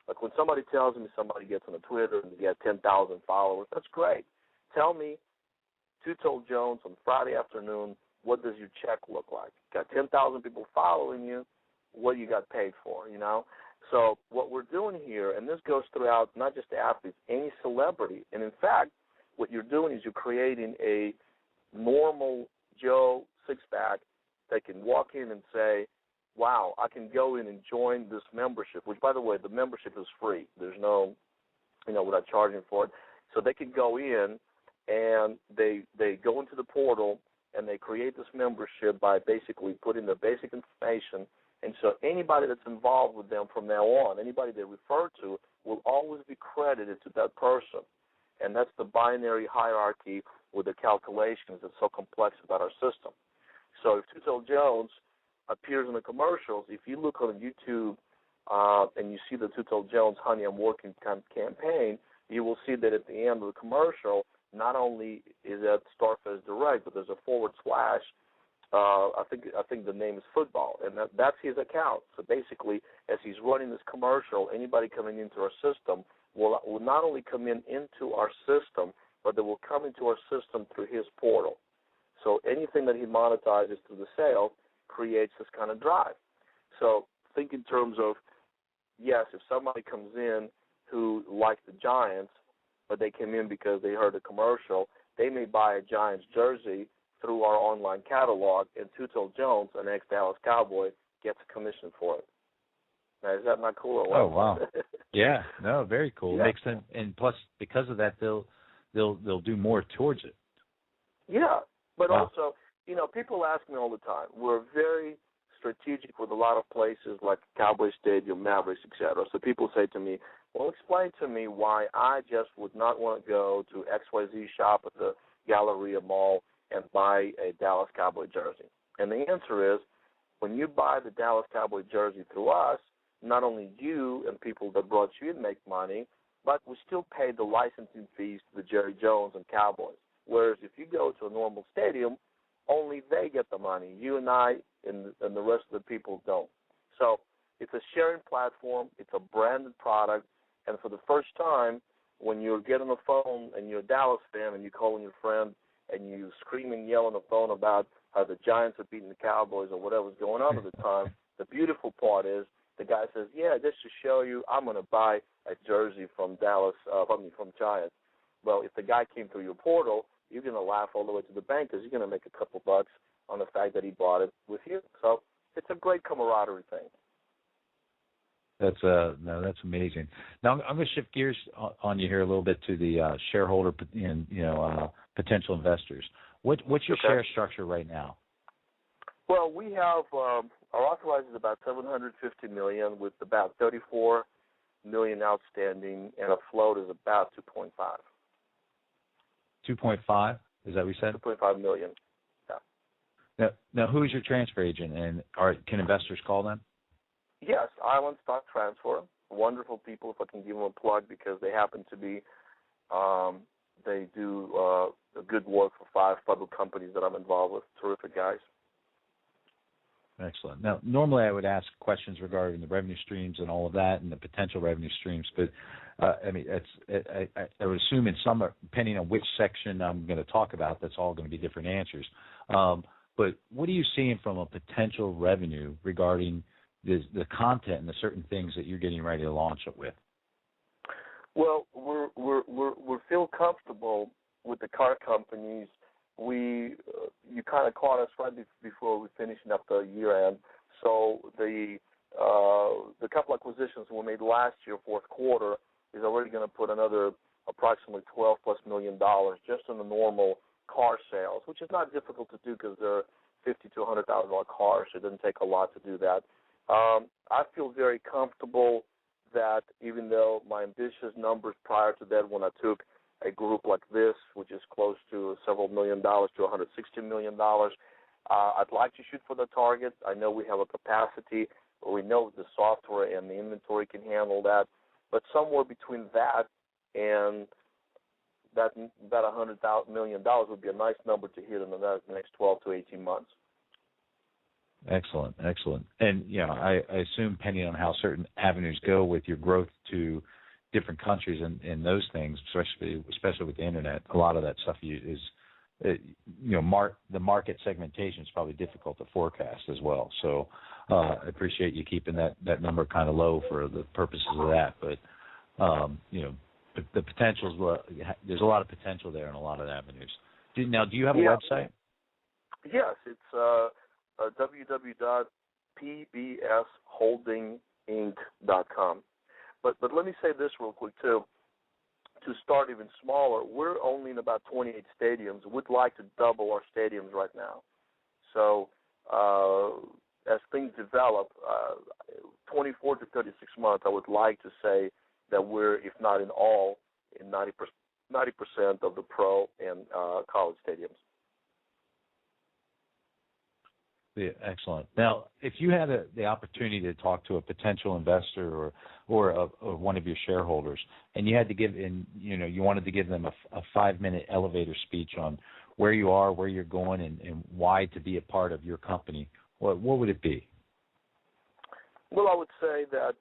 Like when somebody tells me somebody gets on a Twitter and they get 10,000 followers, that's great. Tell me, Too Tall Jones, on Friday afternoon, what does your check look like? Got 10,000 people following you, what you got paid for, So what we're doing here, and this goes throughout not just the athletes, any celebrity, and in fact, what you're doing is you're creating a normal Joe six-pack that can walk in and say, wow, I can go in and join this membership, which, by the way, the membership is free. There's no, we're not charging for it. So they can go in and they go into the portal and they create this membership by basically putting their basic information. And so anybody that's involved with them from now on, anybody they refer to, will always be credited to that person. And that's the binary hierarchy with the calculations that's so complex about our system. So if Too Tall Jones appears in the commercials, if you look on YouTube and you see the Too Tall Jones Honey I'm Working campaign, you will see that at the end of the commercial, not only is that StarFest Direct, but there's a / I think the name is football, and that's his account. So basically, as he's running this commercial, anybody coming into our system will not only come into our system, but they will come into our system through his portal. So anything that he monetizes through the sale creates this kind of drive. So think in terms of, yes, if somebody comes in who likes the Giants, but they came in because they heard a commercial, they may buy a Giants jersey through our online catalog, and Too Tall Jones, an ex-Dallas Cowboy, gets a commission for it. Now, is that not cool or what? Oh, wow. Yeah, no, very cool. Yeah. Makes sense. And plus, because of that, they'll do more towards it. Yeah, but wow. Also, people ask me all the time. We're very strategic with a lot of places like Cowboy Stadium, Mavericks, etc. So people say to me, well, explain to me why I just would not want to go to XYZ shop at the Galleria Mall and buy a Dallas Cowboy jersey. And the answer is, when you buy the Dallas Cowboy jersey through us, not only you and people that brought you in make money, but we still pay the licensing fees to the Jerry Jones and Cowboys. Whereas if you go to a normal stadium, only they get the money. You and I and the rest of the people don't. So it's a sharing platform. It's a branded product. And for the first time, when you get on the phone and you're a Dallas fan and you call in your friend and you scream and yell on the phone about how the Giants are beating the Cowboys or whatever's going on at the time, the beautiful part is the guy says, yeah, just to show you, I'm going to buy a jersey from from Giants. Well, if the guy came through your portal, you're going to laugh all the way to the bank because you're going to make a couple bucks on the fact that he bought it with you. So it's a great camaraderie thing. That's amazing. Now I'm going to shift gears on you here a little bit to the shareholder and potential investors. What's your share structure right now? Well, we have our authorized is about $750 million, with about $34 million outstanding, and a float is about 2.5. 2.5? Is that what you said? 2.5 million. Yeah. Now, who is your transfer agent, and can investors call them? Yes, Island Stock Transfer. Wonderful people, if I can give them a plug, because they happen to be, they do good work for 5 public companies that I'm involved with. Terrific guys. Excellent. Now, normally I would ask questions regarding the revenue streams and all of that, and the potential revenue streams. But I mean, I would assume in some, depending on which section I'm going to talk about, that's all going to be different answers. But what are you seeing from a potential revenue regarding the content and the certain things that you're getting ready to launch it with? Well, we feel comfortable with the car companies. You kind of caught us right before we finishing up the year end. So the couple acquisitions we made last year, fourth quarter, is already going to put another approximately $12+ million just in the normal car sales, which is not difficult to do because they're $50,000 to $100,000 cars. So it doesn't take a lot to do that. I feel very comfortable that even though my ambitious numbers prior to that, when I took a group like this, which is close to several $1 million to $160 million, I'd like to shoot for the target. I know we have a capacity, or we know the software and the inventory can handle that. But somewhere between that and that $100 million would be a nice number to hit in the next 12 to 18 months. Excellent. And, I assume, depending on how certain avenues go with your growth to different countries and those things, especially with the Internet, a lot of that stuff is, the market segmentation is probably difficult to forecast as well. So I appreciate you keeping that number kind of low for the purposes of that. But, the potential there's a lot of potential there in a lot of avenues. Do you have a website? Yes, it's www.pbsholdinginc.com. But let me say this real quick, too. To start even smaller, we're only in about 28 stadiums. We'd like to double our stadiums right now. So as things develop, 24 to 36 months, I would like to say that we're, if not in all, in 90% of the pro and college stadiums. Yeah, excellent. Now, if you had the opportunity to talk to a potential investor or one of your shareholders, and you had to you wanted to give them a 5-minute elevator speech on where you are, where you're going, and why to be a part of your company, what would it be? Well, I would say that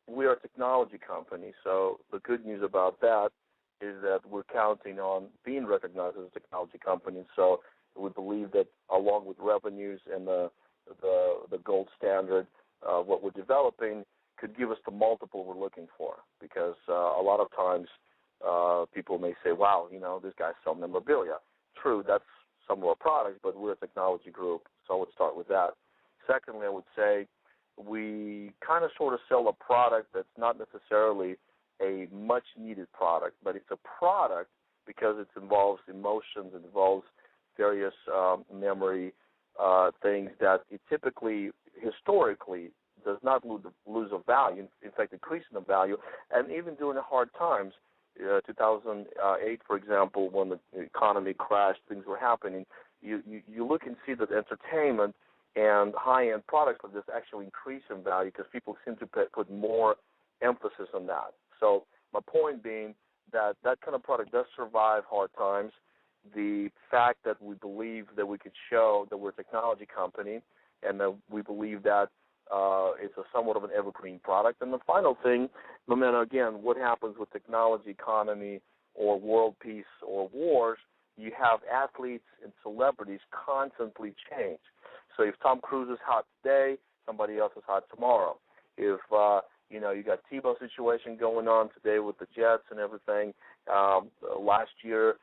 we are a technology company, so the good news about that is that we're counting on being recognized as a technology company. So we believe that along with revenues and the gold standard, what we're developing could give us the multiple we're looking for. Because a lot of times people may say, wow, this guy's selling memorabilia. True, that's some of our products, but we're a technology group, so I would start with that. Secondly, I would say we kind of sort of sell a product that's not necessarily a much-needed product, but it's a product because it involves emotions, it involves various memory things that it typically, historically, does not lose of value. In fact, increasing the value. And even during the hard times, 2008, for example, when the economy crashed, things were happening, you look and see that entertainment and high-end products like this actually increase in value because people seem to put more emphasis on that. So my point being that kind of product does survive hard times. The fact that we believe that we could show that we're a technology company and that we believe that it's a somewhat of an evergreen product. And the final thing, no matter, again, what happens with technology, economy, or world peace or wars, you have athletes and celebrities constantly change. So if Tom Cruise is hot today, somebody else is hot tomorrow. If, you got Tebow situation going on today with the Jets and everything, last year,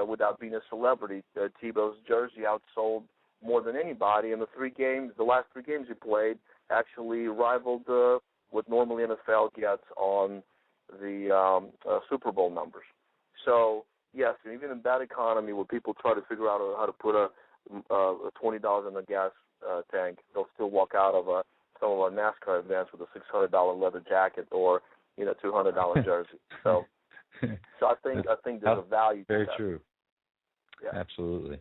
without being a celebrity, Tebow's jersey outsold more than anybody. And the last three games he played actually rivaled what normally NFL gets on the Super Bowl numbers. So, yes, even in that economy where people try to figure out how to put a $20 in a gas tank, they'll still walk out of some of our NASCAR events with a $600 leather jacket or $200 jersey. So I think there's a value to that. Very true. Yeah. Absolutely.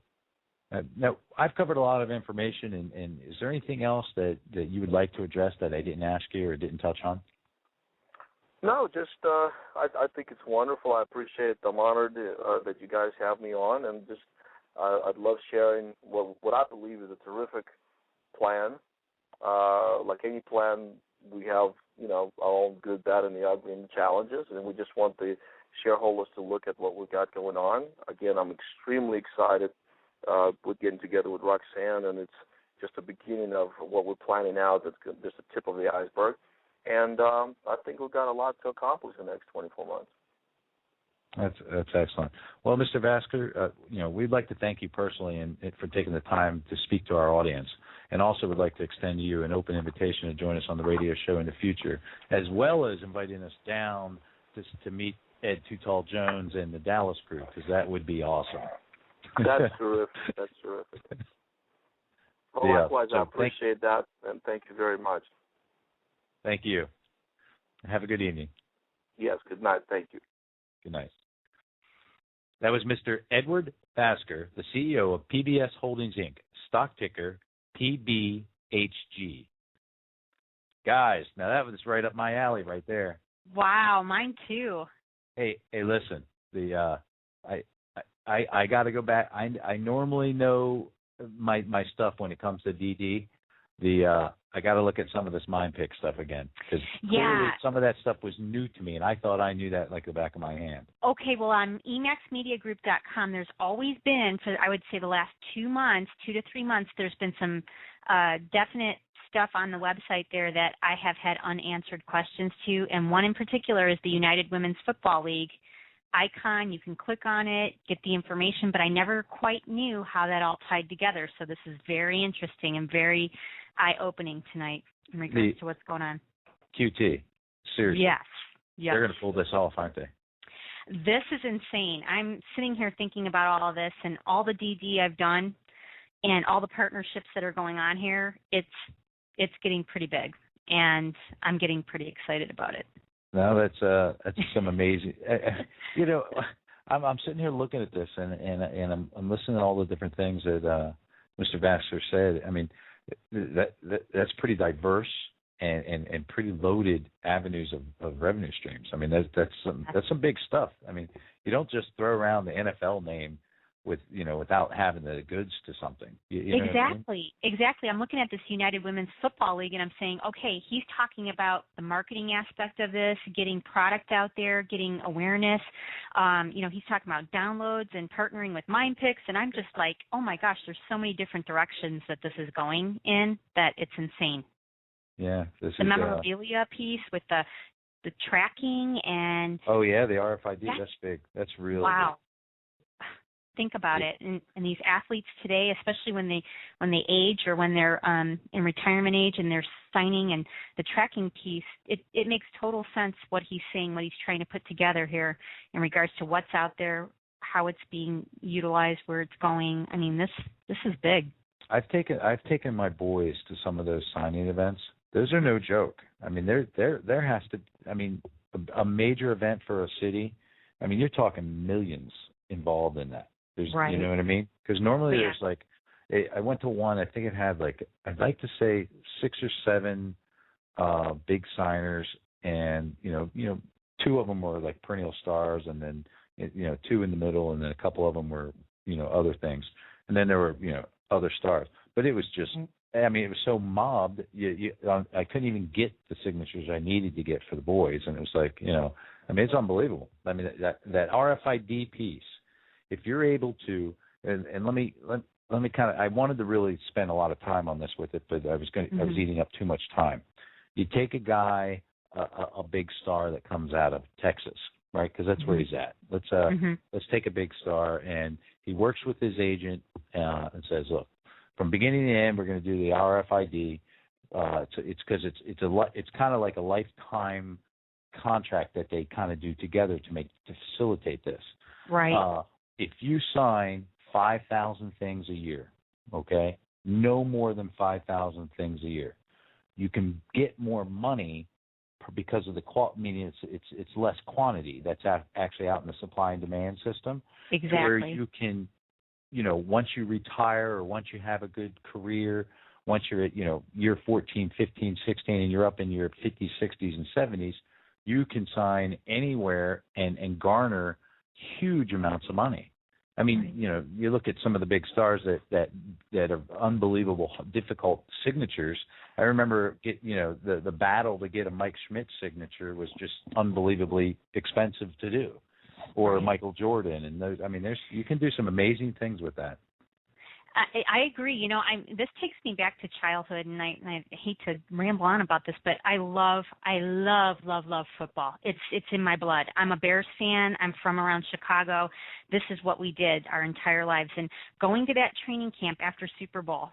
Now, I've covered a lot of information, and is there anything else that you would like to address that I didn't ask you or didn't touch on? No, just I think it's wonderful. I appreciate it. I'm honored that you guys have me on, and just I'd love sharing what I believe is a terrific plan Like any plan, we have, our own good, bad, and the ugly and the challenges, and we just want the shareholders to look at what we've got going on. Again, I'm extremely excited with getting together with Roxanne, and it's just the beginning of what we're planning out. That's just the tip of the iceberg. And I think we've got a lot to accomplish in the next 24 months. That's excellent. Well, Mr. Vasker, we'd like to thank you personally and for taking the time to speak to our audience, and also would like to extend you an open invitation to join us on the radio show in the future, as well as inviting us down to meet Ed Too Tall Jones and the Dallas crew, because that would be awesome. That's terrific. That's terrific. Well, yeah, likewise, so I appreciate that, and thank you very much. Thank you. Have a good evening. Yes, good night. Thank you. Good night. That was Mr. Edward Vasker, the CEO of PBS Holdings, Inc., stock ticker PBHG. Guys, now that was right up my alley right there. Wow, mine too. Hey, listen. I got to go back. I normally know my stuff when it comes to DD. I got to look at some of this mind pick stuff again, because clearly some of that stuff was new to me, and I thought I knew that like the back of my hand. Okay, well, on emaxmediagroup.com, there's always been, for I would say the last 2 to 3 months, there's been some definite stuff on the website there that I have had unanswered questions to, and one in particular is the United Women's Football League icon. You can click on it, get the information, but I never quite knew how that all tied together. So this is very interesting and very eye-opening tonight in regards to what's going on. QT, seriously. Yes. They're going to pull this off, aren't they? This is insane. I'm sitting here thinking about all of this and all the DD I've done and all the partnerships that are going on here. It's getting pretty big, and I'm getting pretty excited about it. No, that's some amazing. I'm sitting here looking at this, and I'm listening to all the different things that Mr. Vasker said. I mean, that's pretty diverse and pretty loaded avenues of revenue streams. I mean, that's some big stuff. I mean, you don't just throw around the NFL name without having the goods to something. You know exactly. what I mean? Exactly. I'm looking at this United Women's Football League, and I'm saying, okay, he's talking about the marketing aspect of this, getting product out there, getting awareness. He's talking about downloads and partnering with MindPicks, and I'm just like, oh my gosh, there's so many different directions that this is going in that it's insane. Yeah, the memorabilia piece with the tracking and oh yeah, the RFID. That's big. That's really wow. Big. Think about it, and these athletes today, especially when they age or when they're in retirement age and they're signing, and the tracking piece, it makes total sense what he's saying, what he's trying to put together here in regards to what's out there, how it's being utilized, where it's going. I mean, this is big. I've taken my boys to some of those signing events. Those are no joke. I mean, there has to. I mean, a major event for a city. I mean, you're talking millions involved in that. Right. You know what I mean? Because normally there's like, I went to one. I think it had like, I'd like to say 6 or 7 big signers, and 2 of them were like perennial stars, and then 2 in the middle, and then a couple of them were other things, and then there were other stars. But it was just, I mean, it was so mobbed. I couldn't even get the signatures I needed to get for the boys, and it was like, I mean, it's unbelievable. I mean, that RFID piece. If you're able to, and let me kind of, I wanted to really spend a lot of time on this with it, but I was eating up too much time. You take a guy, a big star that comes out of Texas, right? Because that's where he's at. Let's take a big star, and he works with his agent and says, look, from beginning to end, we're going to do the RFID. It's kind of like a lifetime contract that they kind of do together to facilitate this. Right. If you sign 5,000 things a year, okay, no more than 5,000 things a year, you can get more money because of meaning it's less quantity that's actually out in the supply and demand system. Exactly. Where you can, once you retire or once you have a good career, once you're at, year 14, 15, 16, and you're up in your 50s, 60s, and 70s, you can sign anywhere and garner huge amounts of money. I mean, you look at some of the big stars that have unbelievable, difficult signatures. I remember, the battle to get a Mike Schmidt signature was just unbelievably expensive to do, or Michael Jordan, and those. I mean, you can do some amazing things with that. I agree. This takes me back to childhood, and I hate to ramble on about this, but I love football. It's in my blood. I'm a Bears fan. I'm from around Chicago. This is what we did our entire lives. And going to that training camp after Super Bowl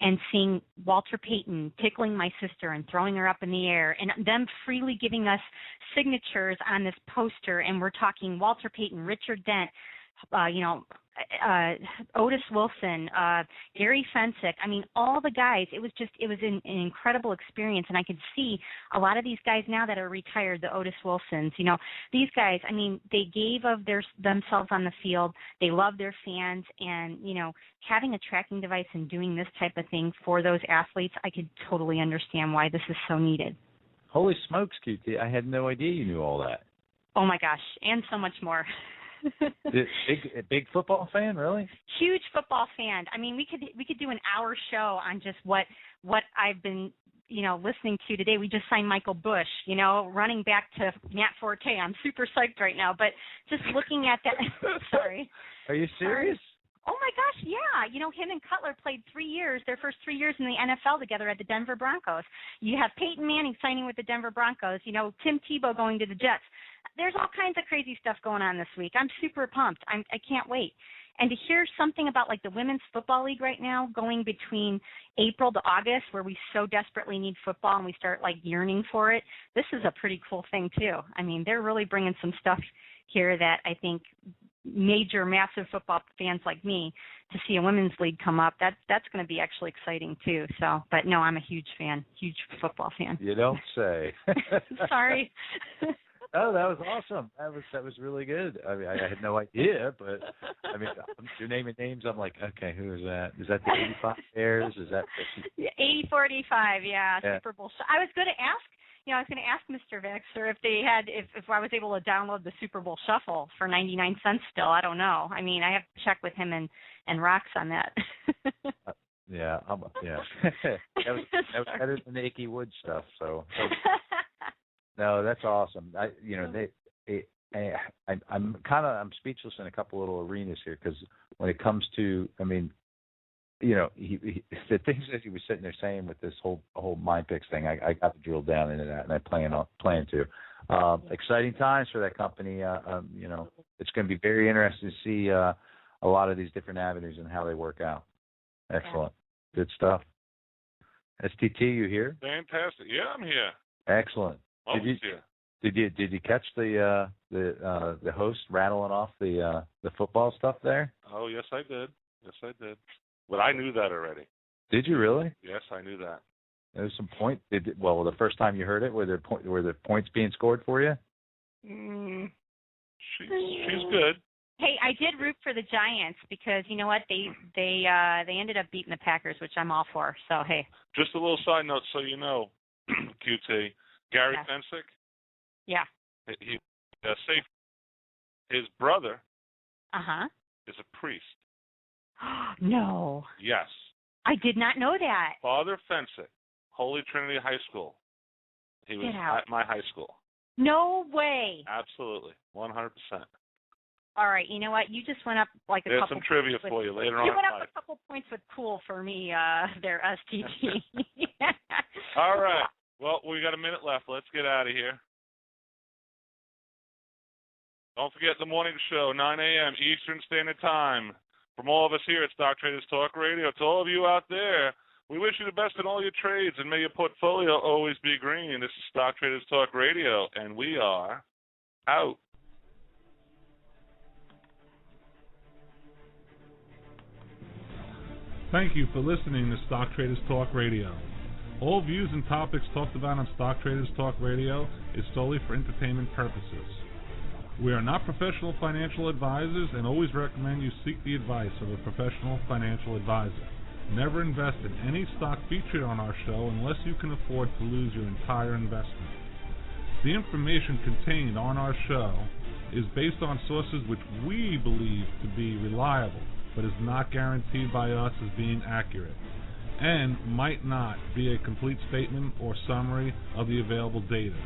and seeing Walter Payton tickling my sister and throwing her up in the air, and them freely giving us signatures on this poster, and we're talking Walter Payton, Richard Dent, Otis Wilson, Gary Fensick. I mean, all the guys. It was an incredible experience, and I could see a lot of these guys now that are retired, the Otis Wilsons. These guys. I mean, they gave of themselves on the field. They love their fans, and having a tracking device and doing this type of thing for those athletes, I could totally understand why this is so needed. Holy smokes, QT! I had no idea you knew all that. Oh my gosh, and so much more. Big football fan, really? Huge football fan. I mean, we could do an hour show on just what I've been listening to today. We just signed Michael Bush, running back to Matt Forte. I'm super psyched right now, but just looking at that. Sorry. Are you serious? Oh my gosh, yeah. Him and Cutler played their first 3 years in the NFL together at the Denver Broncos. You have Peyton Manning signing with the Denver Broncos, Tim Tebow going to the Jets. There's all kinds of crazy stuff going on this week. I'm super pumped. I can't wait. And to hear something about like the Women's Football League right now going between April to August, where we so desperately need football and we start like yearning for it, this is a pretty cool thing too. I mean, they're really bringing some stuff here that I think massive football fans like me, to see a women's league come up, that's going to be actually exciting too. So, but no, I'm a huge football fan. You don't say. Sorry. Oh, that was awesome. That was really good. I mean, I had no idea, but I mean, you're naming names. I'm like, okay, who is that? Is that the 85 Bears? Is that 84-85? Yeah, Super Bowl. I was going to ask. I was going to ask Mr. Vaxer if I was able to download the Super Bowl Shuffle for 99 cents still. I don't know. I mean, I have to check with him and Rox on that. Yeah. That was better than the Icky Wood stuff. So no, that's awesome. I'm speechless in a couple little arenas here, because when it comes to, I mean, the things that he was sitting there saying with this whole Mind Picks thing, I got to drill down into that, and I plan to. Exciting times for that company. It's going to be very interesting to see a lot of these different avenues and how they work out. Excellent. Good stuff. STT, you here? Fantastic. Yeah, I'm here. Excellent. Always here. Did you catch the host rattling off the football stuff there? Oh, yes, I did. But I knew that already. Did you really? Yes, I knew that. There was some point. The first time you heard it, were there points being scored for you? She's good. Hey, I did root for the Giants because you know what, they ended up beating the Packers, which I'm all for. So hey. Just a little side note, so you know, QT, Gary Fensick. Yeah. He safe. His brother. Is a priest. No. Yes. I did not know that. Father Fensick, Holy Trinity High School. He was at my high school. No way. Absolutely, 100%. All right, you know what? You just went up like a There's couple. There's some trivia for you later on. You went up a couple points with cool for me there, STT. All right. Well, we got a minute left. Let's get out of here. Don't forget the morning show, 9 a.m. Eastern Standard Time. From all of us here at Stock Traders Talk Radio, to all of you out there, we wish you the best in all your trades, and may your portfolio always be green. This is Stock Traders Talk Radio, and we are out. Thank you for listening to Stock Traders Talk Radio. All views and topics talked about on Stock Traders Talk Radio is solely for entertainment purposes. We are not professional financial advisors and always recommend you seek the advice of a professional financial advisor. Never invest in any stock featured on our show unless you can afford to lose your entire investment. The information contained on our show is based on sources which we believe to be reliable, but is not guaranteed by us as being accurate, and might not be a complete statement or summary of the available data.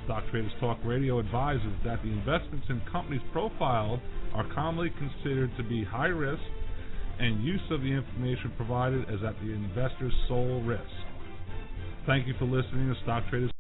Stock Traders Talk Radio advises that the investments in companies profiled are commonly considered to be high risk, and use of the information provided is at the investor's sole risk. Thank you for listening to Stock Traders